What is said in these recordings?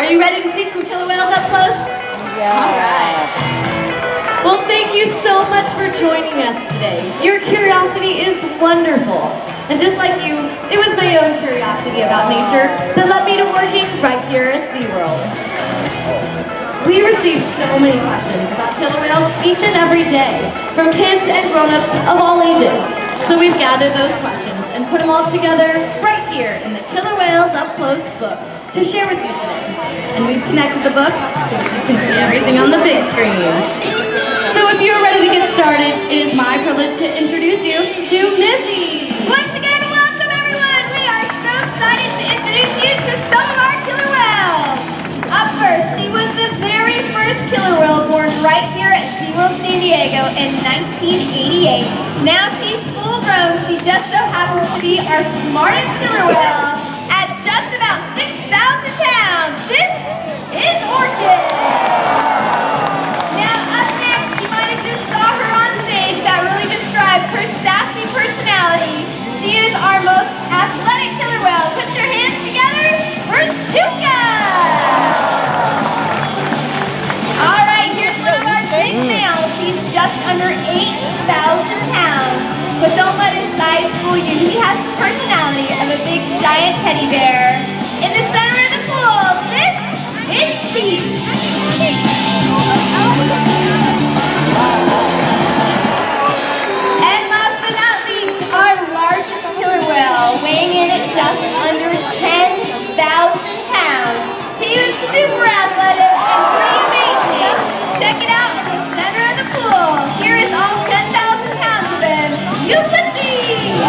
you ready to see some killer whales up close? Yeah. All right. Well, thank you so much for joining us today. Your curiosity is wonderful. And just like you, it was my own curiosity about nature that led me to working right here at SeaWorld. We receive so many questions about killer whales each and every day, from kids and grown-ups of all ages. So we've gathered those questions and put them all together right here in the Killer Whales Up Close book to share with you today. And we've connected the book so you can see everything on the big screens. So if you're ready to get started, it is my privilege to introduce you to Missy. Once again, welcome everyone! We are so excited to introduce you to some of our killer whales! Up first, she was the very first killer whale born right here at SeaWorld San Diego in 1988. Now she's full grown. She just so happens to be our smartest killer whale at just about 6,000 pounds. This is Orchid! Now up next, you might have just saw her on stage. That really describes her sassy personality. She is our most athletic killer whale. Put your hands together for Shuka! All right, here's one of our big males. He's just under 8,000 pounds. But don't let his size fool you. He has the personality of a big giant teddy bear. In the center of the pool, this is Pete. And last but not least, our largest killer whale, weighing in at just under 10,000 pounds. He was super athletic and pretty amazing. Check it out in the center of the pool. Here is all 10,000 pounds of him, Ulysses!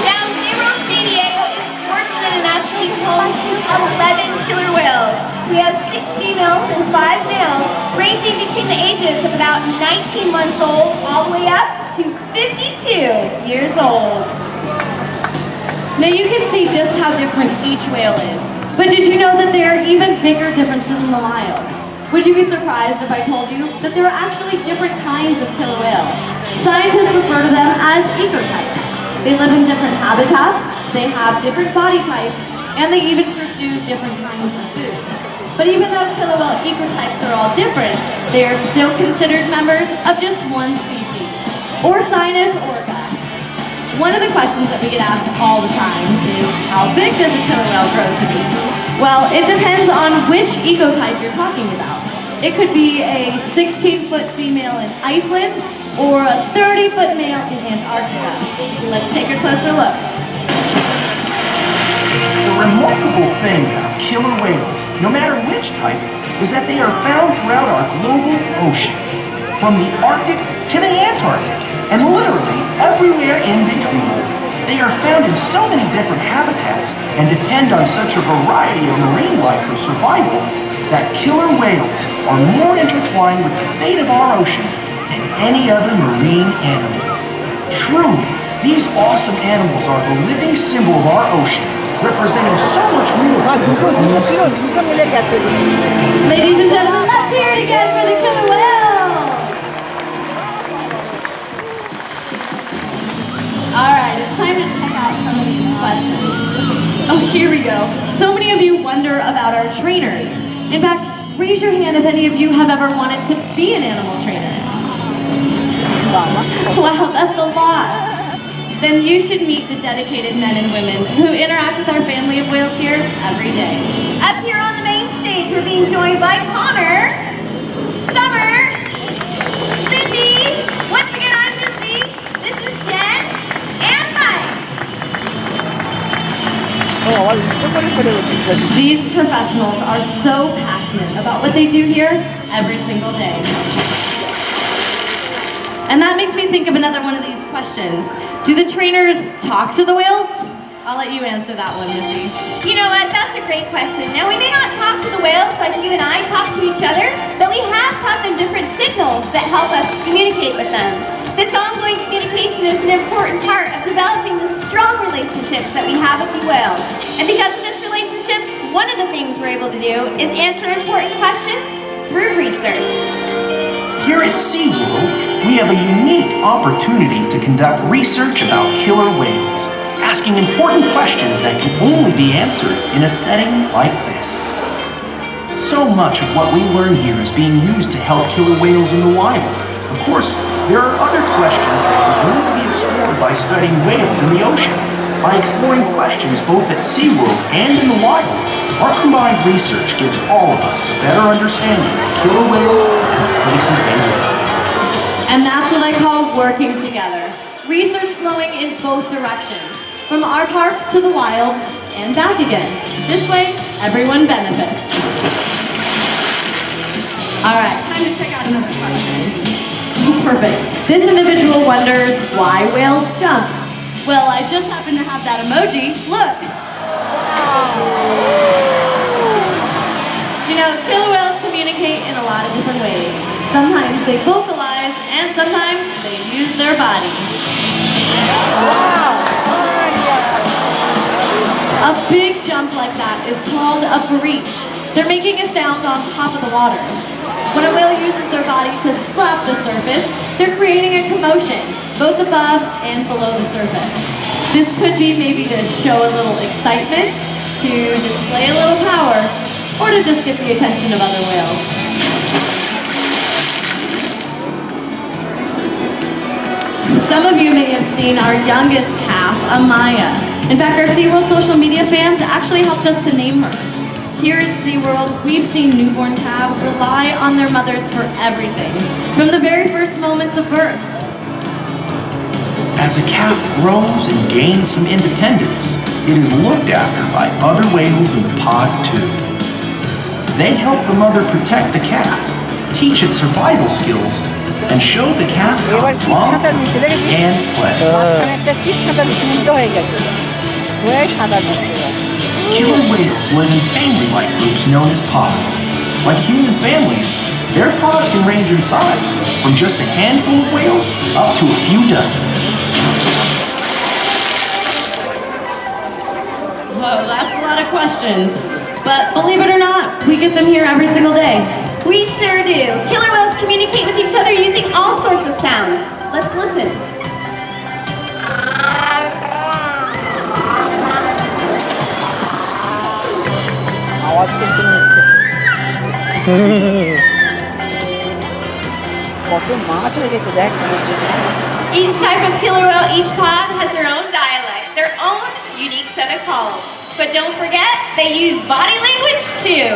Now, SeaWorld San Diego is fortunate enough to be home to 11 killer whales. We have 6 females and 5 males, ranging between the ages of about 19 months old all the way up to 52 years old. Now you can see just how different each whale is. But did you know that there are even bigger differences in the wild? Would you be surprised if I told you that there are actually different kinds of killer whales? Scientists refer to them as ecotypes. They live in different habitats, they have different body types, and they even pursue different kinds of food. But even though killer whale ecotypes are all different, they are still considered members of just one species, Orcinus orca. One of the questions that we get asked all the time is, how big does a killer whale grow to be? Well, it depends on which ecotype you're talking about. It could be a 16-foot female in Iceland or a 30-foot male in Antarctica. Let's take a closer look. The remarkable thing about killer whales, no matter which type, is that they are found throughout our global ocean, from the Arctic to the Antarctic, and literally everywhere in between. They are found in so many different habitats and depend on such a variety of marine life for survival that killer whales are more intertwined with the fate of our ocean than any other marine animal. Truly, these awesome animals are the living symbol of our ocean, representing so much more than their own species. Ladies and gentlemen, let's hear it again for the killer whale! Alright, it's time to check out some of these questions. Oh, here we go. So many of you wonder about our trainers. In fact, raise your hand if any of you have ever wanted to be an animal trainer. Wow, that's a lot. Then you should meet the dedicated men and women who interact with our family of whales here every day. Up here on the main stage, we're being joined by Connor, Summer, Lindy, once again I'm Missy, this is Jen, and Mike. These professionals are so passionate about what they do here every single day. And that makes me think of another one of these questions. Do the trainers talk to the whales? I'll let you answer that one, Missy. You know what, that's a great question. Now we may not talk to the whales like you and I talk to each other, but we have taught them different signals that help us communicate with them. This ongoing communication is an important part of developing the strong relationships that we have with the whales. And because of this relationship, one of the things we're able to do is answer important questions through research. Here at SeaWorld, we have a unique opportunity to conduct research about killer whales. asking important questions that can only be answered in a setting like this. So much of what we learn here is being used to help killer whales in the wild. Of course, there are other questions that can only be explored by studying whales in the ocean. By exploring questions both at SeaWorld and in the wild, our combined research gives all of us a better understanding of killer whales and the places they live. And that's what I call working together. Research flowing in both directions, from our park to the wild and back again. This way, everyone benefits. All right, time to check out another question. Oh, perfect. This individual wonders why whales jump. Well, I just happen to have that emoji. Look. You know, killer whales communicate in a lot of different ways. Sometimes they vocalize, and sometimes they use their body. A big jump like that is called a breach. They're making a sound on top of the water. When a whale uses their body to slap the surface, they're creating a commotion, both above and below the surface. This could be maybe to show a little excitement, to display a little power, or to just get the attention of other whales. Some of you may have seen our youngest calf, Amaya. In fact, our SeaWorld social media fans actually helped us to name her. Here at SeaWorld, we've seen newborn calves rely on their mothers for everything, from the very first moments of birth. As a calf grows and gains some independence, it is looked after by other whales in the pod too. They help the mother protect the calf, teach it survival skills, and show the calf how to love and play. মাঝখানে ঠিক সাঁতার মুক্ত হয়ে গেছে ওই সাঁতার মুক্ত Killer whales live in family-like groups known as pods. Like human families, their pods can range in size from just a handful of whales up to a few dozen. Whoa, that's a lot of questions. But believe it or not, we get them here every single day. We sure do. Killer whales communicate with each other using all sorts of sounds. Let's listen. আওয়াজ কিন্তু কত মাছ হয়ে গেছে দেখ Each type of killer whale, each pod has their own dialect, their own unique set of calls. But don't forget, they use body language too.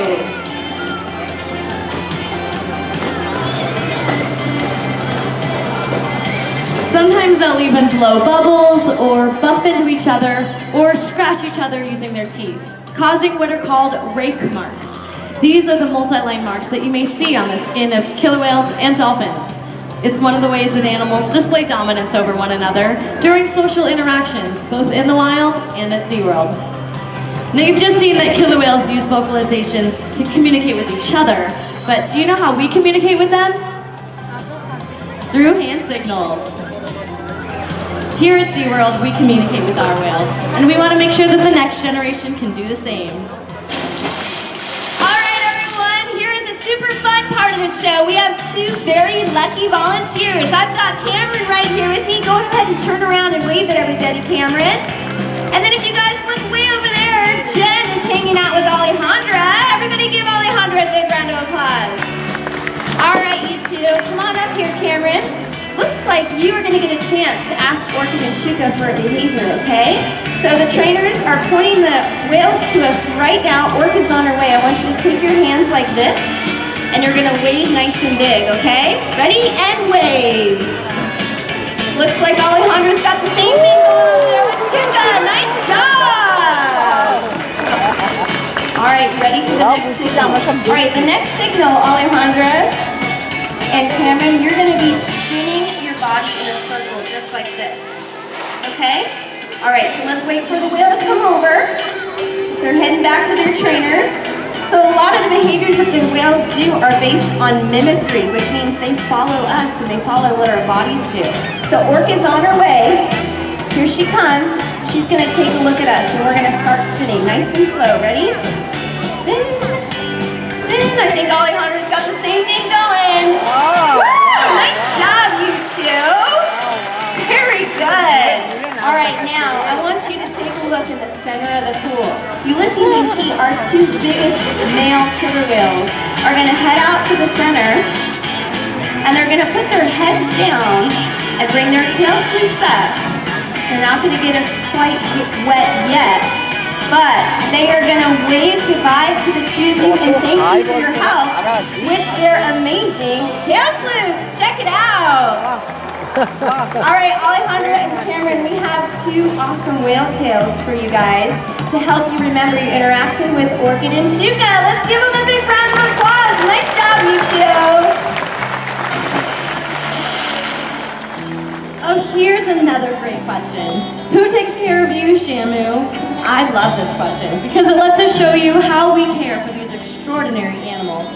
Sometimes they'll even blow bubbles or bump into each other or scratch each other using their teeth, causing what are called rake marks. These are the multi-line marks that you may see on the skin of killer whales and dolphins. It's one of the ways that animals display dominance over one another during social interactions, both in the wild and at SeaWorld. Now you've just seen that killer whales use vocalizations to communicate with each other, but do you know how we communicate with them? Through hand signals. Here at SeaWorld, we communicate with our whales, and we want to make sure that the next generation can do the same. All right, everyone, here is a super fun part of the show. We have two very lucky volunteers. I've got Cameron right here with me. Go ahead and turn around and wave at everybody, Cameron. And then if you guys look way over there, Jen is hanging out with Alejandra. Everybody give Alejandra a big round of applause. All right, you two, come on up here, Cameron. Looks like you are going to get a chance to ask Orchid and Shuka for a behavior, okay? So the trainers are pointing the whales to us right now. Orchid's on her way. I want you to take your hands like this, and you're going to wave nice and big, okay? Ready? And wave. Looks like Alejandra's got the same thing going on there with Shuka. Nice job! All right, ready for the next signal? All right, the next signal, Alejandra and Cameron, you're going to be spinning your body in a circle just like this. Okay? All right, so let's wait for the whale to come over. They're heading back to their trainers. So a lot of the behaviors that the whales do are based on mimicry, which means they follow us and they follow what our bodies do. So Orchid's on her way. Here she comes. She's going to take a look at us, and we're going to start spinning nice and slow. Ready? Spin. Spin. I think Alejandra's got the same thing going. Wow. Woo! Nice job, you two. Very good. All right, now I want you to take a look in the center of the pool. Ulysses and Pete, our two biggest male killer whales, are going to head out to the center, and they're going to put their heads down and bring their tail flukes up. They're not going to get us quite wet yet, but they are going to wave goodbye to the two of you and thank you for your help with their amazing tail flukes. Check it out. All right, Alejandra and Cameron, we have two awesome whale tales for you guys to help you remember your interaction with Orchid and Shuka. Let's give them a big round of applause. Nice job, you two. Oh, here's another great question. Who takes care of you, Shamu? I love this question because it lets us show you how we care for these extraordinary animals.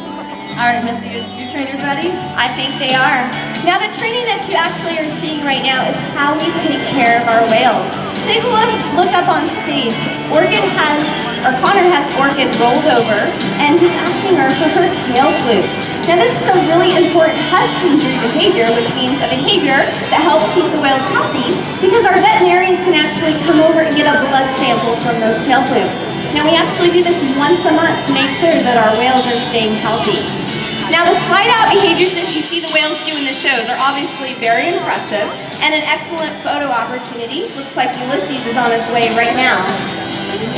All right, Missy, your trainers ready? I think they are. Now, the training that you actually are seeing right now is how we take care of our whales. Take a look up on stage. Connor has Orchid rolled over, and he's asking her for her tail flukes. Now, this is a really important husbandry behavior, which means a behavior that helps keep the whales healthy, because our veterinarians can actually come over and get a blood sample from those tail flukes. Now, we actually do this once a month to make sure that our whales are staying healthy. Now, the slide-out behaviors that you see the whales do in the shows are obviously very impressive and an excellent photo opportunity. Looks like Ulysses is on his way right now.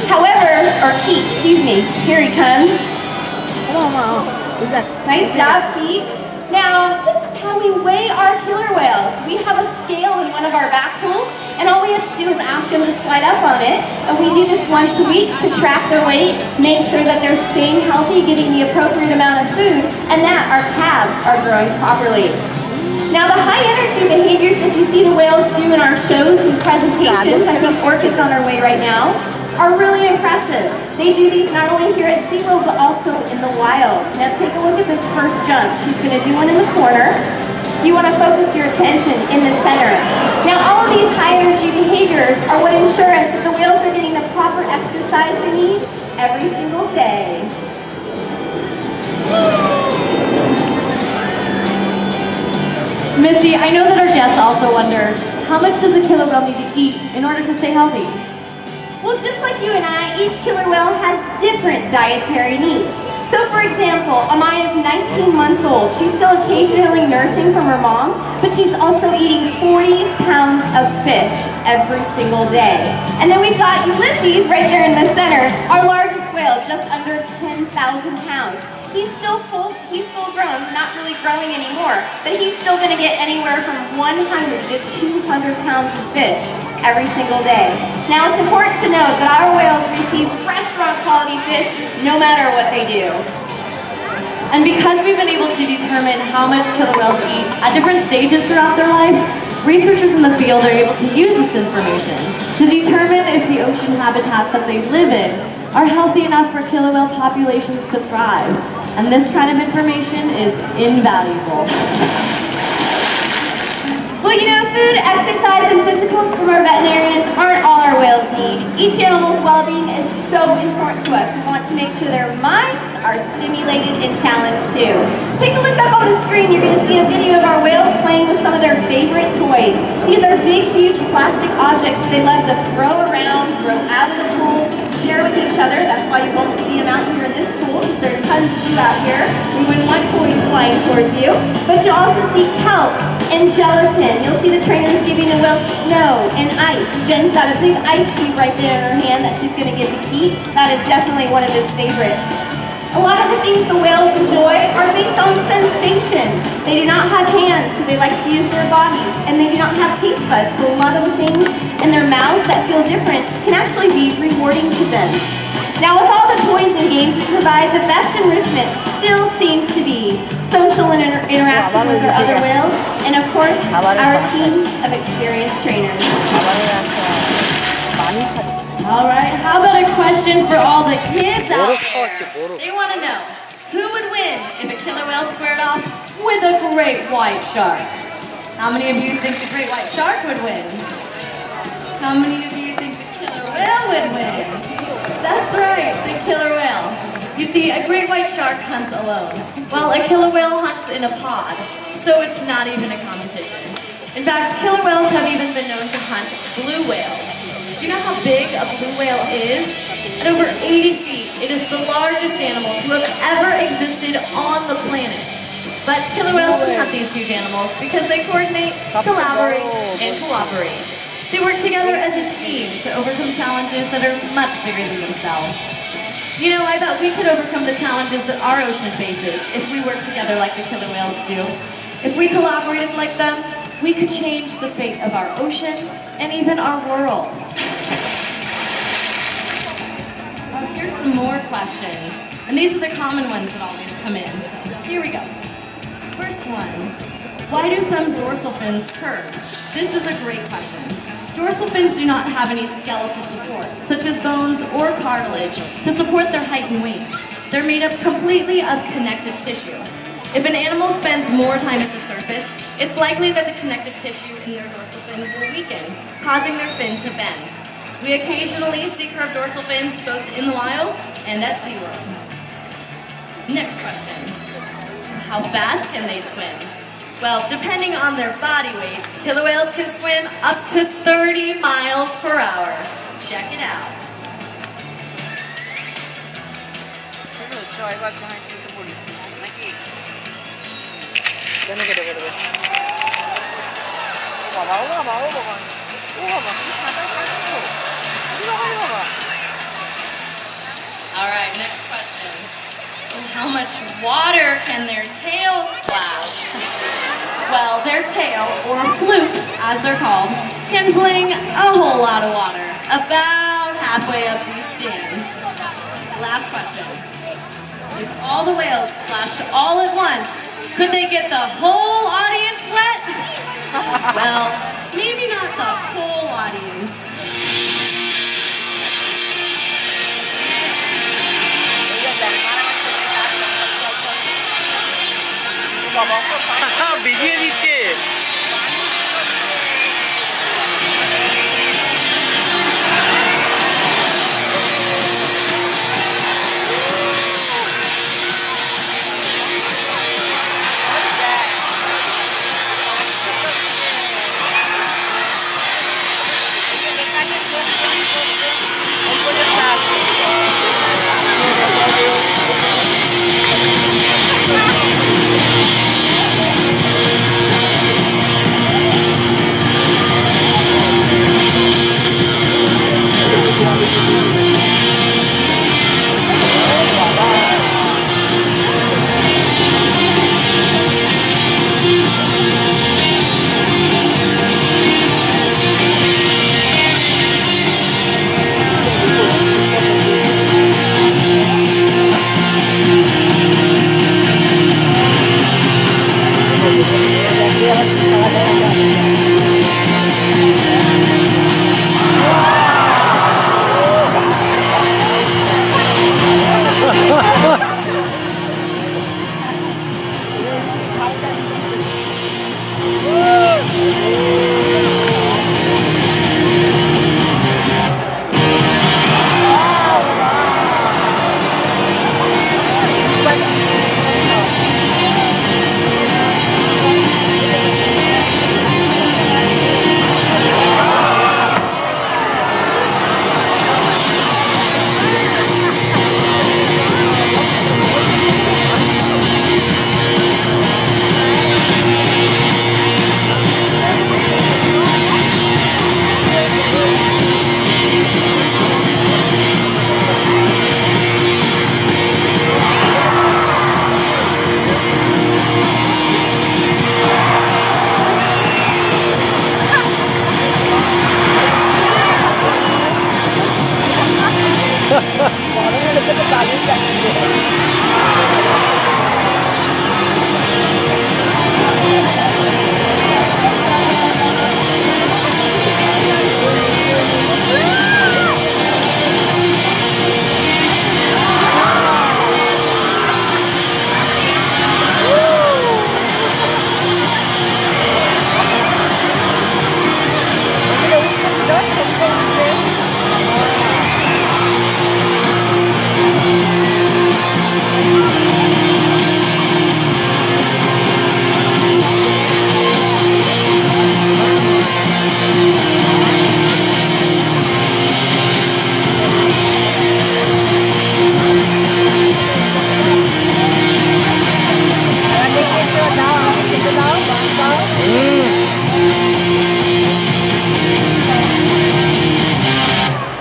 However, or Pete, excuse me, here he comes. Nice job, Pete. Now, this is how we weigh our killer whales. We have a scale in one of our back pools, and all we have to do is ask them to slide up on it. And we do this once a week to track their weight, make sure that they're staying healthy, getting the appropriate amount of food, and that our calves are growing properly. Now, the high energy behaviors that you see the whales do in our shows and presentations, I think Orchid's on her way right now, are really impressive. They do these not only here at SeaWorld, but also in the wild. Now take a look at this first jump. She's gonna do one in the corner. You wanna focus your attention in the center. Now all of these high energy behaviors are what ensure us that the whales are getting the proper exercise they need every single day. Missy, I know that our guests also wonder, how much does a killer whale need to eat in order to stay healthy? Well, just like you and I, each killer whale has different dietary needs. So for example, Amaya's 19 months old. She's still occasionally nursing from her mom, but she's also eating 40 pounds of fish every single day. And then we've got Ulysses right there in the center, our largest whale, just under 10,000 pounds. He's full grown, not really growing anymore, but he's still gonna get anywhere from 100 to 200 pounds of fish every single day. Now it's important to note that our whales receive restaurant quality fish no matter what they do. And because we've been able to determine how much killer whales eat at different stages throughout their life, researchers in the field are able to use this information to determine if the ocean habitats that they live in are healthy enough for killer whale populations to thrive. And this kind of information is invaluable. Well, you know, food, exercise, and physicals from our veterinarians aren't all our whales need. Each animal's well-being is so important to us. We want to make sure their minds are stimulated and challenged too. Take a look up on the screen. You're going to see a video of our whales playing with some of their favorite toys. These are big, huge plastic objects that they love to throw around, throw out of the pool, share with each other. That's why you won't see them out here in this pool, because there's tons to do out here. We wouldn't want toys flying towards you. But you'll also see kelp and gelatin. You'll see the trainers giving the whales snow and ice. Jen's got a big ice cube right there in her hand that she's going to get to keep. That is definitely one of his favorites. A lot of the things the whales enjoy are based on sensation. They do not have hands, so they like to use their bodies, and they do not have taste buds, so a lot of the things in their mouths that feel different can actually be rewarding to them. Now, with all the toys and games we provide, the best enrichment still seems to be social interaction with our other whales, and of course, our team of experienced trainers. All right, how about a question for all the kids out there? They want to know, who would win if a killer whale squared off with a great white shark? How many of you think the great white shark would win? How many of you think the killer whale would win? That's right, the killer whale. You see, a great white shark hunts alone, while a killer whale hunts in a pod, so it's not even a competition. In fact, killer whales have even been known to hunt blue whales. Do you know how big a blue whale is? At over 80 feet, it is the largest animal to have ever existed on the planet. But killer whales can hunt these huge animals because they coordinate, collaborate, and cooperate. They work together as a team to overcome challenges that are much bigger than themselves. You know, I bet we could overcome the challenges that our ocean faces if we worked together like the killer whales do. If we collaborated like them, we could change the fate of our ocean and even our world. Here's some more questions. And these are the common ones that always come in. So here we go. First one. Why do some dorsal fins curve? This is a great question. Dorsal fins do not have any skeletal support, such as bones or cartilage, to support their height and weight. They're made up completely of connective tissue. If an animal spends more time at the surface, it's likely that the connective tissue in their dorsal fin will weaken, causing their fin to bend. We occasionally see curved dorsal fins both in the wild and at SeaWorld. Next question. How fast can they swim? Well, depending on their body weight, killer whales can swim up to 30 miles per hour. Check it out. All right, next question. How much water can their tails splash? Well, their tail, or flukes as they're called, can fling a whole lot of water, about halfway up these stands. Last question. If all the whales splash all at once, could they get the whole audience wet? Well, maybe not the whole audience. ভিজিয়ে দিচ্ছে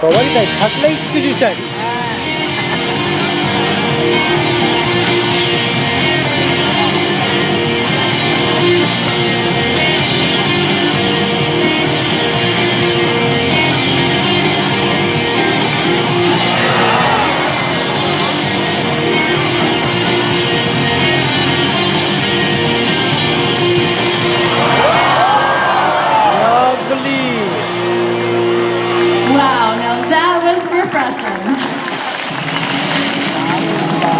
終わりたい100年90歳 Wow, now that was refreshing.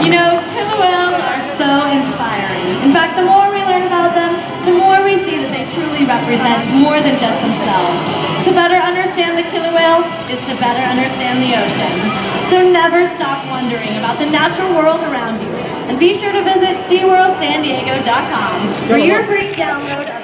You know, killer whales are so inspiring. In fact, the more we learn about them, the more we see that they truly represent more than just themselves. To better understand the killer whale is to better understand the ocean. So never stop wondering about the natural world around you. And be sure to visit SeaWorldSanDiego.com for your free download of